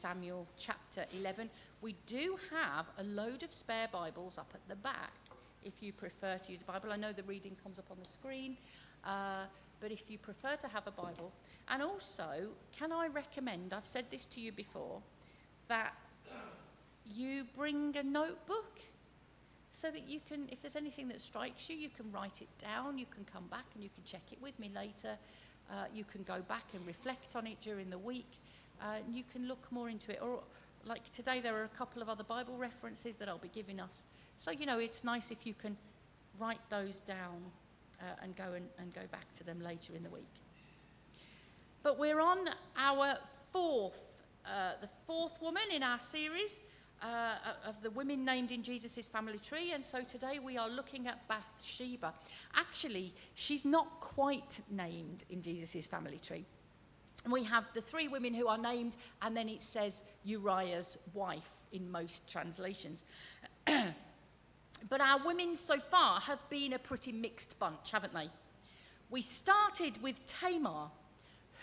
Samuel chapter 11. We do have a load of spare Bibles up at the back if you prefer to use a Bible. I know the reading comes up on the screen, but if you prefer to have a Bible. And also, can I recommend, I've said this to you before, that you bring a notebook so that you can, if there's anything that strikes you, you can write it down, you can come back and you can check it with me later. You can go back and reflect on it during the week. You can look more into it. Or like today, there are a couple of other Bible references that I'll be giving us. So, it's nice if you can write those down and go back to them later in the week. But we're on our the fourth woman in our series of the women named in Jesus' family tree. And so today we are looking at Bathsheba. Actually, she's not quite named in Jesus' family tree. And we have the three women who are named, and then it says Uriah's wife in most translations. But our women so far have been a pretty mixed bunch, haven't they? We started with Tamar,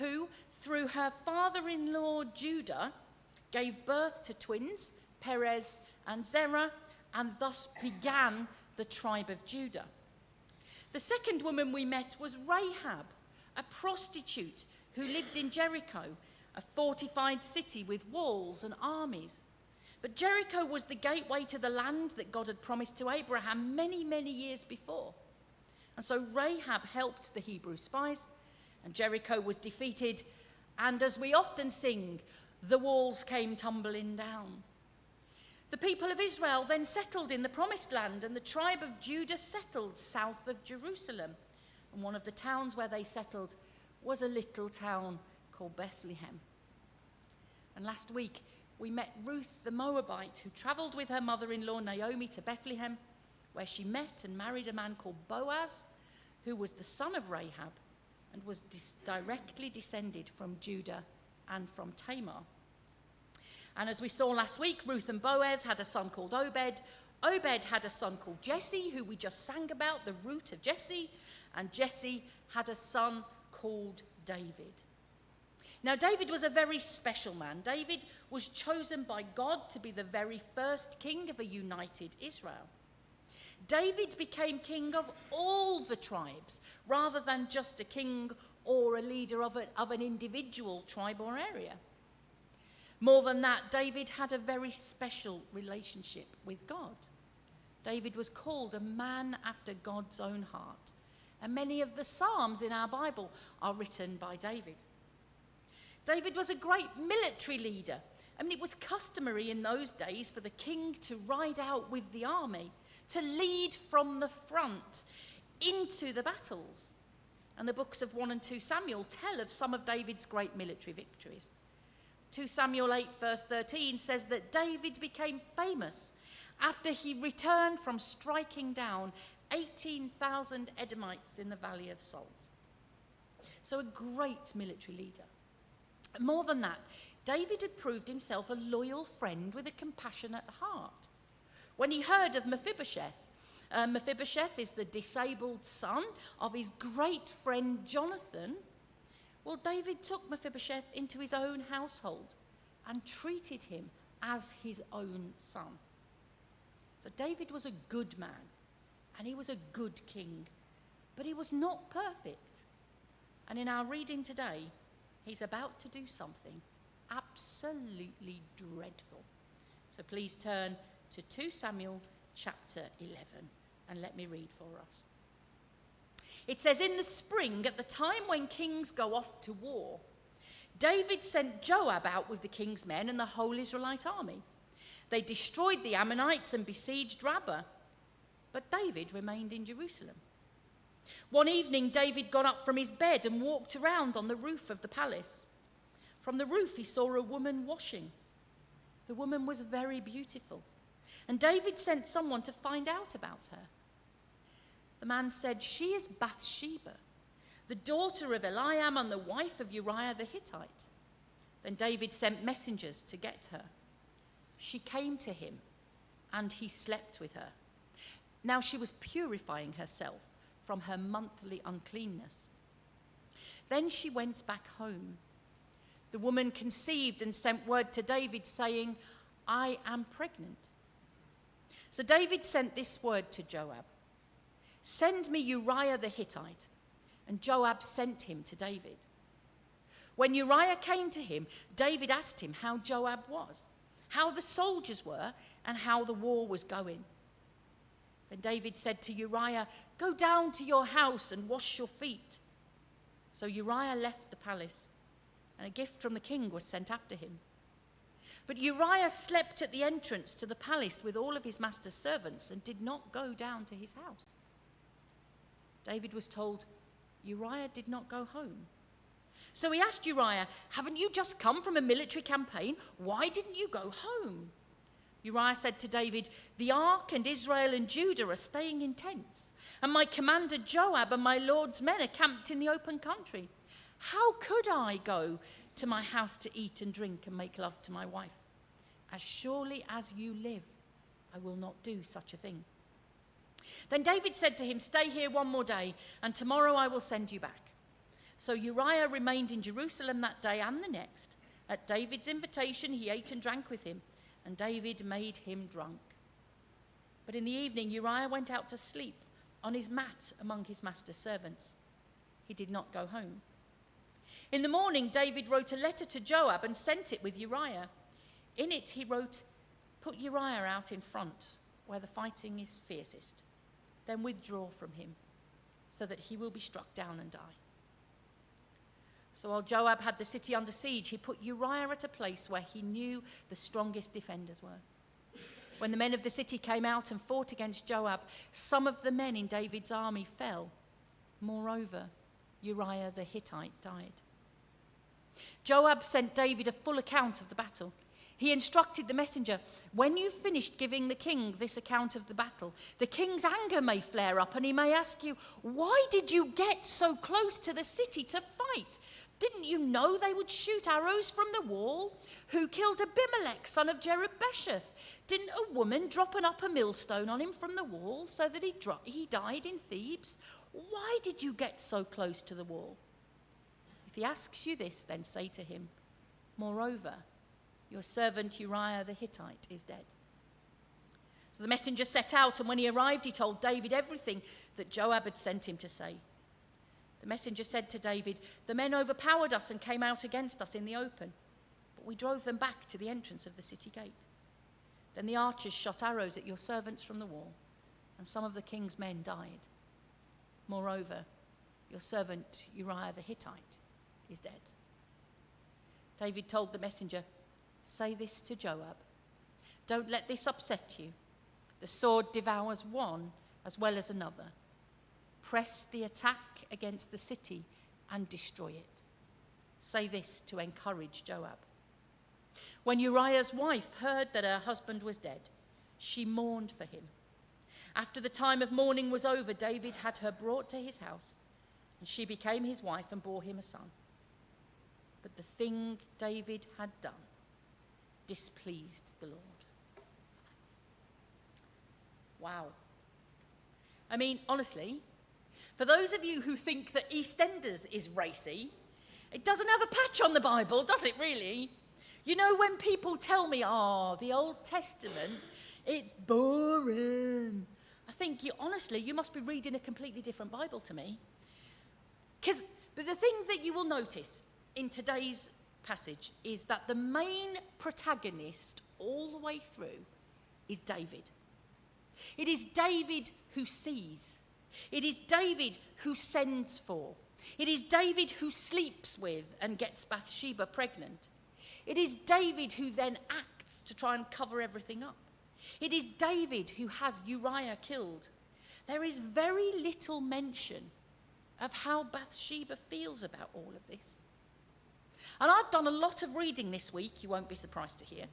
who, through her father-in-law Judah, gave birth to twins, Perez and Zerah, and thus began the tribe of Judah. The second woman we met was Rahab, a prostitute who lived in Jericho, a fortified city with walls and armies. But Jericho was the gateway to the land that God had promised to Abraham many, many years before. And so Rahab helped the Hebrew spies, and Jericho was defeated, and as we often sing, the walls came tumbling down. The people of Israel then settled in the promised land, and the tribe of Judah settled south of Jerusalem. And one of the towns where they settled was a little town called Bethlehem. And last week, we met Ruth the Moabite, who travelled with her mother-in-law Naomi to Bethlehem, where she met and married a man called Boaz, who was the son of Rahab and was directly descended from Judah and from Tamar. And as we saw last week, Ruth and Boaz had a son called Obed. Obed had a son called Jesse, who we just sang about, the root of Jesse. And Jesse had a son called David. Now, David was a very special man. David was chosen by God to be the very first king of a united Israel. David became king of all the tribes, rather than just a king or a leader of an individual tribe or area. More than that, David had a very special relationship with God. David was called a man after God's own heart, and many of the Psalms in our Bible are written by David. David was a great military leader. I mean, it was customary in those days for the king to ride out with the army, to lead from the front into the battles. And the books of 1 and 2 Samuel tell of some of David's great military victories. 2 Samuel 8 verse 13 says that David became famous after he returned from striking down 18,000 Edomites in the Valley of Salt. So a great military leader. More than that, David had proved himself a loyal friend with a compassionate heart. When he heard of Mephibosheth, Mephibosheth is the disabled son of his great friend Jonathan. Well, David took Mephibosheth into his own household and treated him as his own son. So David was a good man, and he was a good king, but he was not perfect. And in our reading today, he's about to do something absolutely dreadful. So please turn to 2 Samuel chapter 11, and let me read for us. It says, "In the spring, at the time when kings go off to war, David sent Joab out with the king's men and the whole Israelite army. They destroyed the Ammonites and besieged Rabbah, but David remained in Jerusalem. One evening, David got up from his bed and walked around on the roof of the palace. From the roof, he saw a woman washing. The woman was very beautiful, and David sent someone to find out about her. The man said, 'She is Bathsheba, the daughter of Eliam and the wife of Uriah the Hittite.' Then David sent messengers to get her. She came to him, and he slept with her. Now she was purifying herself from her monthly uncleanness. Then she went back home. The woman conceived and sent word to David saying, I am pregnant. So David sent this word to Joab. Send me Uriah the Hittite. And Joab sent him to David. When Uriah came to him, David asked him how Joab was, how the soldiers were, and how the war was going. Then David said to Uriah, go down to your house and wash your feet. So Uriah left the palace, and a gift from the king was sent after him. But Uriah slept at the entrance to the palace with all of his master's servants and did not go down to his house. David was told, Uriah did not go home. So he asked Uriah, haven't you just come from a military campaign? Why didn't you go home? Uriah said to David, the ark and Israel and Judah are staying in tents, and my commander Joab and my lord's men are camped in the open country. How could I go to my house to eat and drink and make love to my wife? As surely as you live, I will not do such a thing. Then David said to him, stay here one more day, and tomorrow I will send you back. So Uriah remained in Jerusalem that day and the next. At David's invitation, he ate and drank with him, and David made him drunk. But in the evening, Uriah went out to sleep on his mat among his master's servants. He did not go home. In the morning, David wrote a letter to Joab and sent it with Uriah. In it, he wrote, put Uriah out in front, where the fighting is fiercest. Then withdraw from him, so that he will be struck down and die. So while Joab had the city under siege, he put Uriah at a place where he knew the strongest defenders were. When the men of the city came out and fought against Joab, some of the men in David's army fell. Moreover, Uriah the Hittite died. Joab sent David a full account of the battle. He instructed the messenger, when you've finished giving the king this account of the battle, the king's anger may flare up and he may ask you, why did you get so close to the city to fight? Didn't you know they would shoot arrows from the wall? Who killed Abimelech, son of Jerubbesheth? Didn't a woman drop an upper millstone on him from the wall so that he died in Thebes? Why did you get so close to the wall? If he asks you this, then say to him, moreover, your servant Uriah the Hittite is dead. So the messenger set out, and when he arrived, he told David everything that Joab had sent him to say. The messenger said to David, the men overpowered us and came out against us in the open, but we drove them back to the entrance of the city gate. Then the archers shot arrows at your servants from the wall, and some of the king's men died. Moreover, your servant Uriah the Hittite is dead. David told the messenger, say this to Joab. Don't let this upset you. The sword devours one as well as another. Press the attack against the city and destroy it. Say this to encourage Joab. When Uriah's wife heard that her husband was dead, she mourned for him. After the time of mourning was over, David had her brought to his house, and she became his wife and bore him a son. But the thing David had done displeased the Lord. Wow. I mean, honestly, for those of you who think that EastEnders is racy, it doesn't have a patch on the Bible, does it really? You know, when people tell me, the Old Testament, it's boring, I think, honestly, you must be reading a completely different Bible to me. But the thing that you will notice in today's passage is that the main protagonist all the way through is David. It is David who sees. It is David who sends for. It is David who sleeps with and gets Bathsheba pregnant. It is David who then acts to try and cover everything up. It is David who has Uriah killed. There is very little mention of how Bathsheba feels about all of this. And I've done a lot of reading this week, you won't be surprised to hear,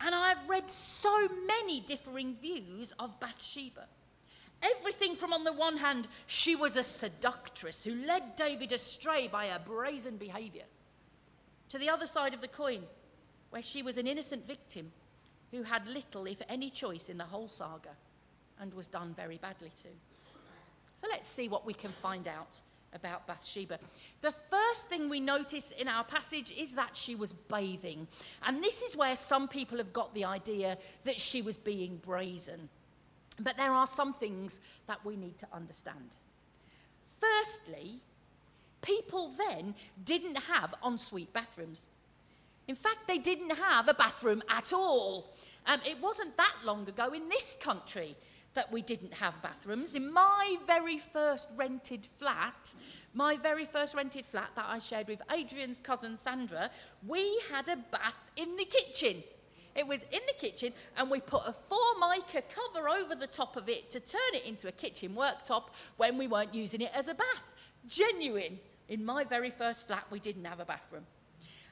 and I've read so many differing views of Bathsheba. Everything from, on the one hand, she was a seductress who led David astray by her brazen behaviour, to the other side of the coin, where she was an innocent victim who had little, if any, choice in the whole saga and was done very badly too. So let's see what we can find out about Bathsheba. The first thing we notice in our passage is that she was bathing. And this is where some people have got the idea that she was being brazen. But there are some things that we need to understand. Firstly, people then didn't have ensuite bathrooms. In fact, they didn't have a bathroom at all. It wasn't that long ago in this country that we didn't have bathrooms. In my very first rented flat that I shared with Adrian's cousin Sandra, we had a bath in the kitchen. It was in the kitchen, and we put a Formica cover over the top of it to turn it into a kitchen worktop when we weren't using it as a bath. Genuine. In my very first flat, we didn't have a bathroom.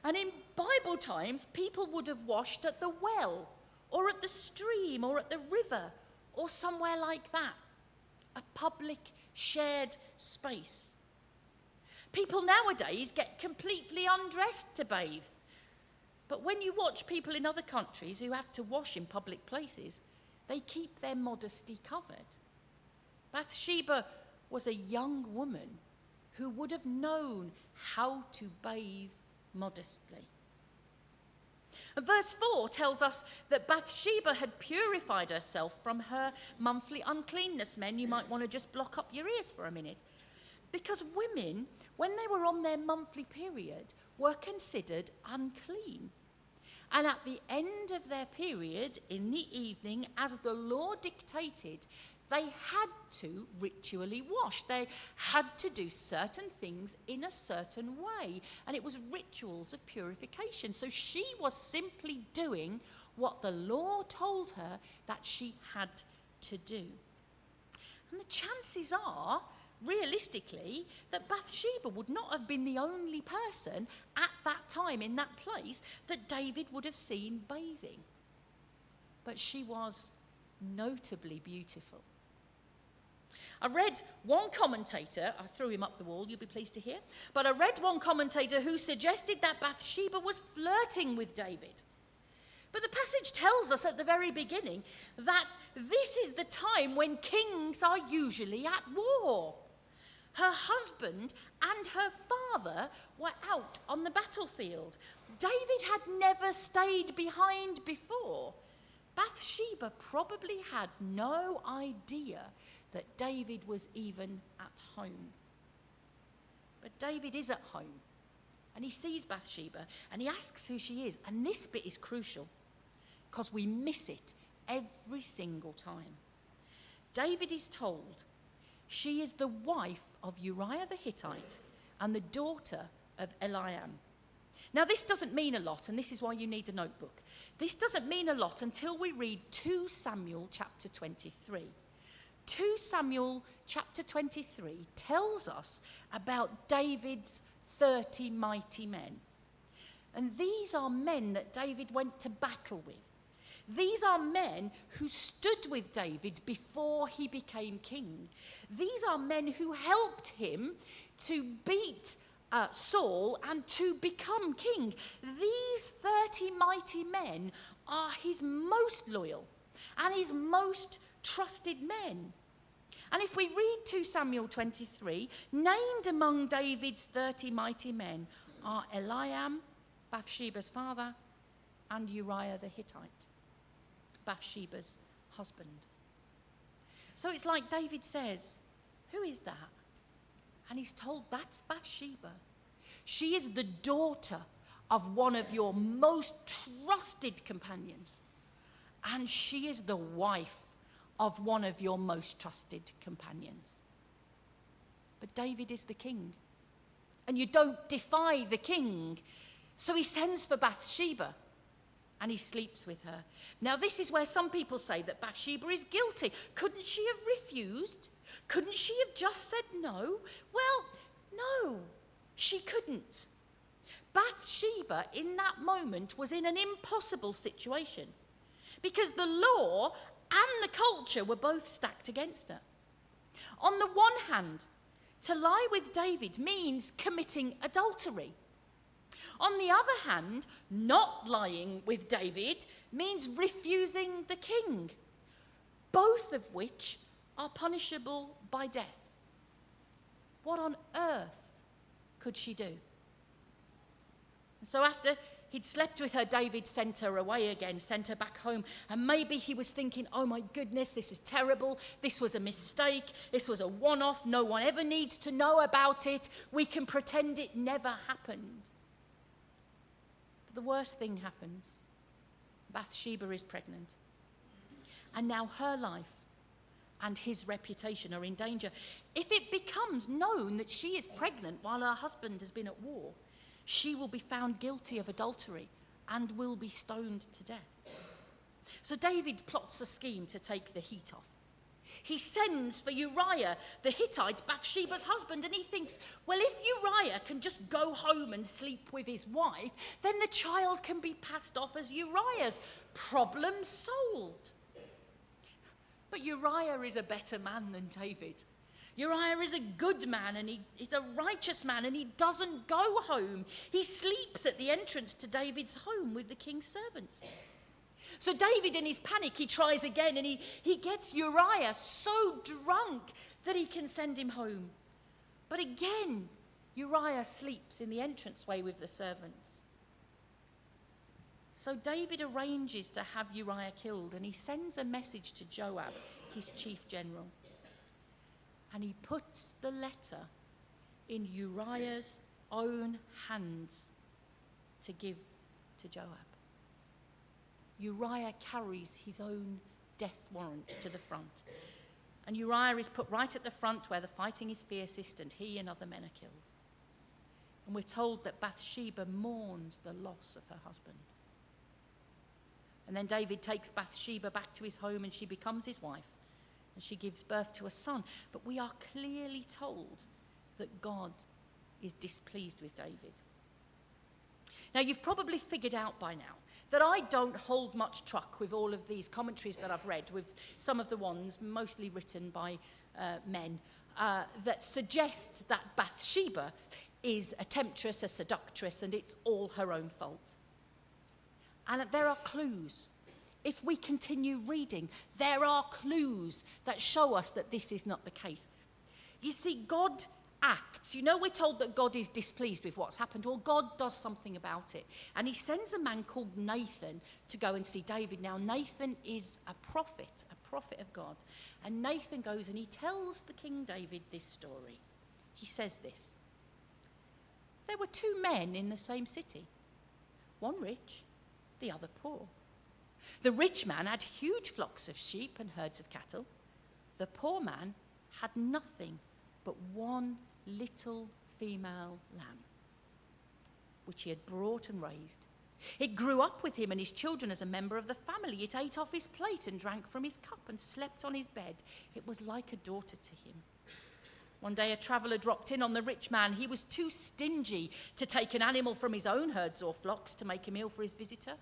And in Bible times, people would have washed at the well, or at the stream, or at the river, or somewhere like that. A public shared space. People nowadays get completely undressed to bathe. But when you watch people in other countries who have to wash in public places, they keep their modesty covered. Bathsheba was a young woman who would have known how to bathe modestly. And verse 4 tells us that Bathsheba had purified herself from her monthly uncleanness. Men, you might want to just block up your ears for a minute. Because women, when they were on their monthly period, were considered unclean. And at the end of their period, in the evening, as the law dictated, they had to ritually wash. They had to do certain things in a certain way. And it was rituals of purification. So she was simply doing what the law told her that she had to do. And the chances are, realistically, that Bathsheba would not have been the only person at that time in that place that David would have seen bathing. But she was notably beautiful. I read one commentator, I threw him up the wall, you'll be pleased to hear, but I read one commentator who suggested that Bathsheba was flirting with David. But the passage tells us at the very beginning that this is the time when kings are usually at war. Her husband and her father were out on the battlefield. David had never stayed behind before. Bathsheba probably had no idea that David was even at home. But David is at home, and he sees Bathsheba, and he asks who she is. And this bit is crucial, because we miss it every single time. David is told she is the wife of Uriah the Hittite and the daughter of Eliam. Now, this doesn't mean a lot, and this is why you need a notebook. This doesn't mean a lot until we read 2 Samuel chapter 23. 2 Samuel chapter 23 tells us about David's 30 mighty men. And these are men that David went to battle with. These are men who stood with David before he became king. These are men who helped him to beat Saul and to become king. These 30 mighty men are his most loyal and his most trusted men. And if we read 2 Samuel 23, named among David's 30 mighty men are Eliam, Bathsheba's father, and Uriah the Hittite, Bathsheba's husband. So it's like David says, who is that? And he's told that's Bathsheba. She is the daughter of one of your most trusted companions. And she is the wife of one of your most trusted companions. But David is the king. And you don't defy the king. So he sends for Bathsheba. And he sleeps with her. Now, this is where some people say that Bathsheba is guilty. Couldn't she have refused? Couldn't she have just said no? Well, no, she couldn't. Bathsheba, in that moment, was in an impossible situation because the law and the culture were both stacked against her. On the one hand, to lie with David means committing adultery. On the other hand, not lying with David means refusing the king, both of which are punishable by death. What on earth could she do? And so after he'd slept with her, David sent her away again, sent her back home. And maybe he was thinking, oh my goodness, this is terrible. This was a mistake. This was a one-off. No one ever needs to know about it. We can pretend it never happened. But the worst thing happens. Bathsheba is pregnant. And now her life and his reputation are in danger. If it becomes known that she is pregnant while her husband has been at war, she will be found guilty of adultery and will be stoned to death. So David plots a scheme to take the heat off. He sends for Uriah the Hittite, Bathsheba's husband, and he thinks, well, if Uriah can just go home and sleep with his wife, then the child can be passed off as Uriah's. Problem solved. But Uriah is a better man than David. Uriah is a good man and he's a righteous man and he doesn't go home. He sleeps at the entrance to David's home with the king's servants. So David, in his panic, he tries again and he gets Uriah so drunk that he can send him home. But again, Uriah sleeps in the entranceway with the servants. So David arranges to have Uriah killed and he sends a message to Joab, his chief general. And he puts the letter in Uriah's own hands to give to Joab. Uriah carries his own death warrant to the front. And Uriah is put right at the front where the fighting is fiercest and he and other men are killed. And we're told that Bathsheba mourns the loss of her husband. And then David takes Bathsheba back to his home and she becomes his wife. And she gives birth to a son. But we are clearly told that God is displeased with David. Now, you've probably figured out by now that I don't hold much truck with all of these commentaries that I've read, with some of the ones mostly written by men, that suggest that Bathsheba is a temptress, a seductress, and it's all her own fault. And that there are clues. If we continue reading, there are clues that show us that this is not the case. You see, God acts. You know, we're told that God is displeased with what's happened. Well, God does something about it. And he sends a man called Nathan to go and see David. Now, Nathan is a prophet of God. And Nathan goes and he tells the King David this story. He says this: there were two men in the same city, one rich, the other poor. The rich man had huge flocks of sheep and herds of cattle. The poor man had nothing but one little female lamb, which he had brought and raised. It grew up with him and his children as a member of the family. It ate off his plate and drank from his cup and slept on his bed. It was like a daughter to him. One day a traveller dropped in on the rich man. He was too stingy to take an animal from his own herds or flocks to make a meal for his visitor.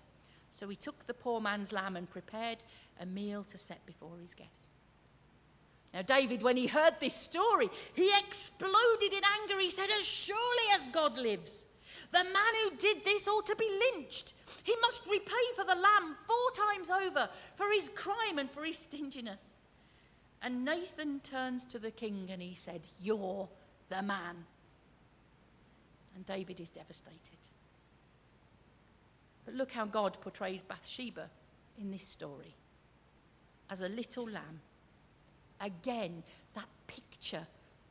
So he took the poor man's lamb and prepared a meal to set before his guest. Now David, when he heard this story, he exploded in anger. He said, as surely as God lives, the man who did this ought to be lynched. He must repay for the lamb 4 times over for his crime and for his stinginess. And Nathan turns to the king and he said, you're the man. And David is devastated. But look how God portrays Bathsheba in this story as a little lamb. Again, that picture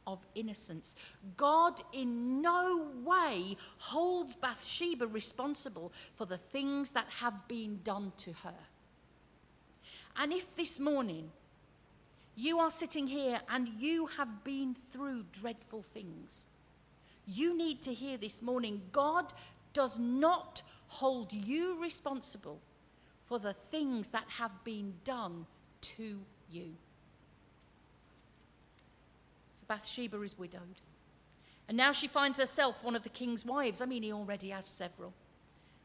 of innocence. God in no way holds Bathsheba responsible for the things that have been done to her. And if this morning you are sitting here and you have been through dreadful things, you need to hear this morning, God does not hold you responsible for the things that have been done to you. So Bathsheba is widowed. And now she finds herself one of the king's wives. I mean, he already has several.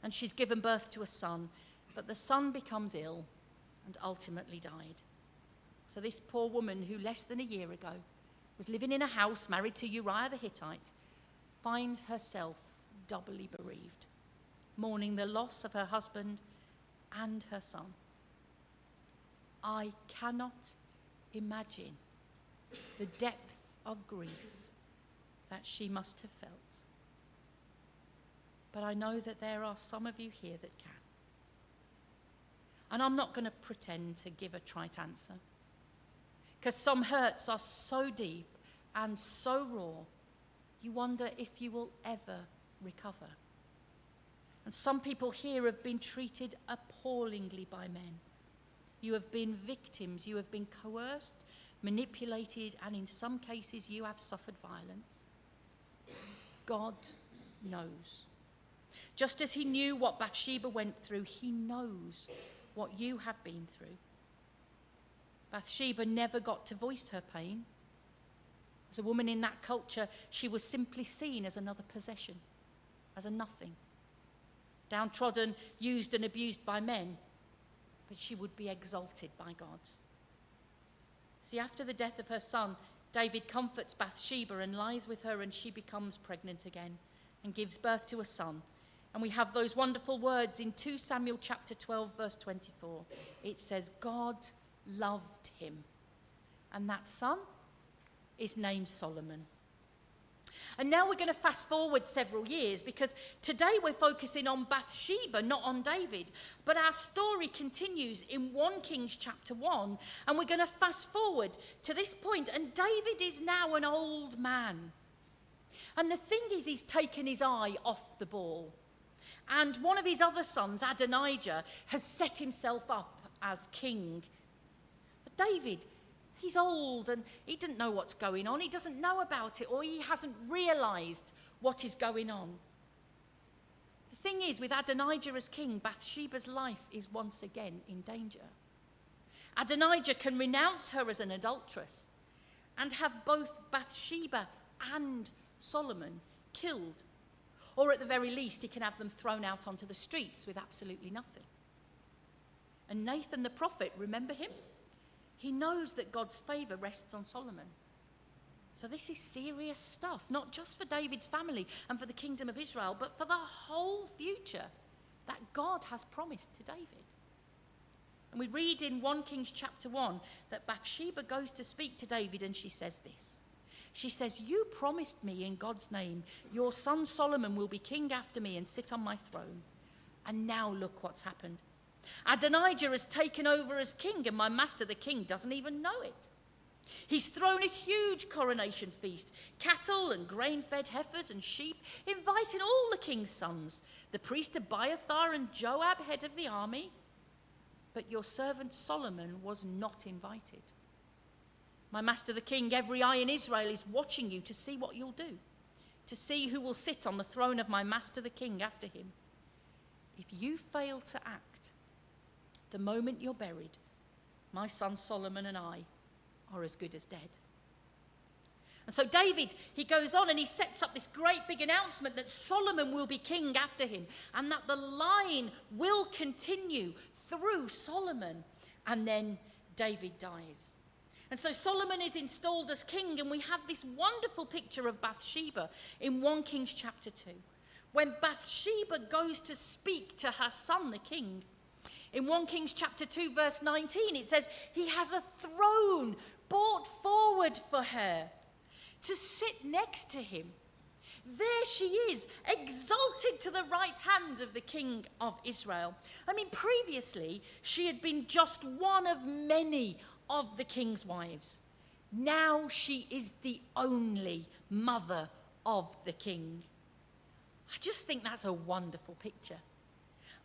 And she's given birth to a son. But the son becomes ill and ultimately died. So this poor woman, who less than a year ago was living in a house married to Uriah the Hittite, finds herself doubly bereaved, mourning the loss of her husband and her son. I cannot imagine the depth of grief that she must have felt. But I know that there are some of you here that can. And I'm not going to pretend to give a trite answer, because some hurts are so deep and so raw, you wonder if you will ever recover. And some people here have been treated appallingly by men. You have been victims, you have been coerced, manipulated, and in some cases you have suffered violence. God knows. Just as he knew what Bathsheba went through, he knows what you have been through. Bathsheba never got to voice her pain. As a woman in that culture, she was simply seen as another possession, as a nothing. Downtrodden, used and abused by men, but she would be exalted by God. See, after the death of her son, David comforts Bathsheba and lies with her, and she becomes pregnant again and gives birth to a son. And we have those wonderful words in 2 Samuel chapter 12, verse 24. It says, God loved him. And that son is named Solomon. And now we're going to fast forward several years, because today we're focusing on Bathsheba, not on David. But our story continues in 1 Kings chapter 1, and we're going to fast forward to this point, and David is now an old man. And the thing is, he's taken his eye off the ball. And one of his other sons, Adonijah, has set himself up as king. But David, he's old and he didn't know what's going on. He doesn't know about it, or he hasn't realised what is going on. The thing is, with Adonijah as king, Bathsheba's life is once again in danger. Adonijah can renounce her as an adulteress and have both Bathsheba and Solomon killed. Or at the very least, he can have them thrown out onto the streets with absolutely nothing. And Nathan the prophet, remember him? He knows that God's favour rests on Solomon. So this is serious stuff, not just for David's family and for the kingdom of Israel, but for the whole future that God has promised to David. And we read in 1 Kings chapter 1 that Bathsheba goes to speak to David, and she says this. She says, you promised me in God's name, your son Solomon will be king after me and sit on my throne. And now look what's happened. Adonijah has taken over as king, and my master the king doesn't even know it. He's thrown a huge coronation feast, cattle and grain-fed heifers and sheep, inviting all the king's sons, the priest Abiathar and Joab, head of the army. But your servant Solomon was not invited. My master the king, every eye in Israel is watching you to see what you'll do, to see who will sit on the throne of my master the king after him. If you fail to act, the moment you're buried, my son Solomon and I are as good as dead. And so David, he goes on and he sets up this great big announcement that Solomon will be king after him, and that the line will continue through Solomon. And then David dies. And so Solomon is installed as king, and we have this wonderful picture of Bathsheba in 1 Kings chapter 2. When Bathsheba goes to speak to her son, the king, in 1 Kings chapter 2, verse 19, it says, he has a throne brought forward for her to sit next to him. There she is, exalted to the right hand of the king of Israel. I mean, previously, she had been just one of many of the king's wives. Now she is the only mother of the king. I just think that's a wonderful picture.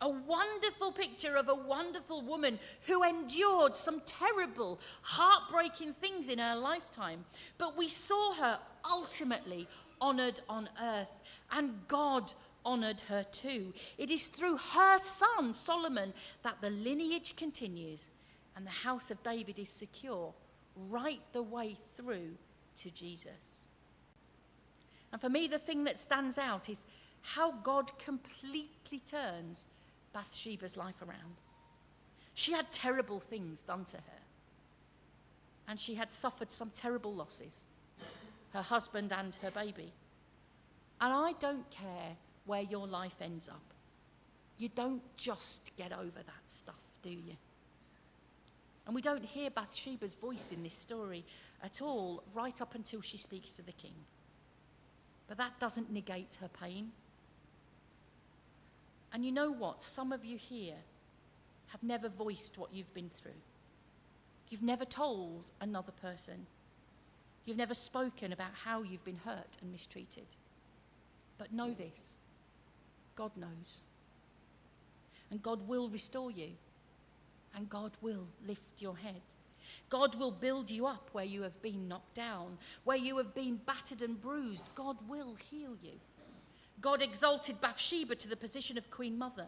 A wonderful picture of a wonderful woman who endured some terrible, heartbreaking things in her lifetime. But we saw her ultimately honoured on earth, and God honoured her too. It is through her son, Solomon, that the lineage continues and the house of David is secure right the way through to Jesus. And for me, the thing that stands out is how God completely turns Bathsheba's life around. She had terrible things done to her, and she had suffered some terrible losses, her husband and her baby. And I don't care where your life ends up. You don't just get over that stuff, do you? And we don't hear Bathsheba's voice in this story at all, right up until she speaks to the king. But that doesn't negate her pain. And you know what? Some of you here have never voiced what you've been through. You've never told another person. You've never spoken about how you've been hurt and mistreated. But know this, God knows. And God will restore you. And God will lift your head. God will build you up where you have been knocked down, where you have been battered and bruised. God will heal you. God exalted Bathsheba to the position of Queen Mother.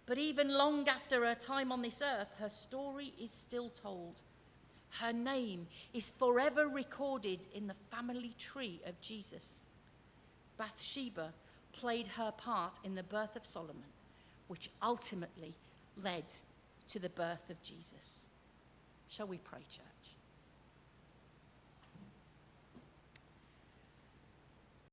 But even long after her time on this earth, her story is still told. Her name is forever recorded in the family tree of Jesus. Bathsheba played her part in the birth of Solomon, which ultimately led to the birth of Jesus. Shall we pray, church?